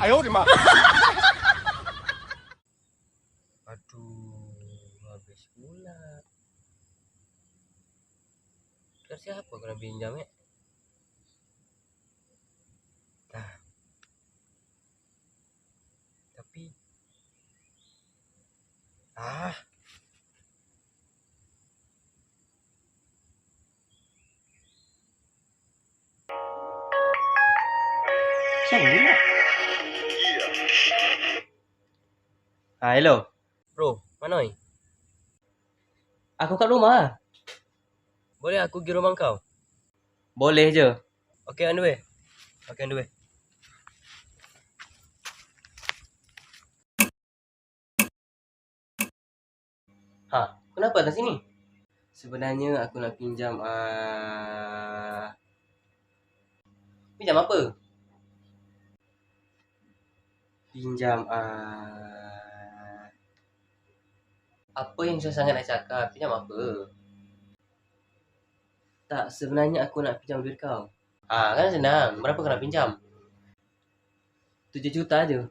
哎呦我的妈Aduh, habis pula. Terus siapa kena pinjam ya? Nah, tapi Siapa pula? Hello. bro, mana oi? Aku kat rumah. Boleh aku pergi rumah kau? Boleh je. Okay, on the way. Okay, on the way. Kenapa datang sini? Sebenarnya aku nak pinjam pinjam apa? Pinjam apa yang saya sangat nak cakap? Pinjam apa? Tak, sebenarnya aku nak pinjam duit kau. Kan senang. Berapa kau nak pinjam? 7 juta je.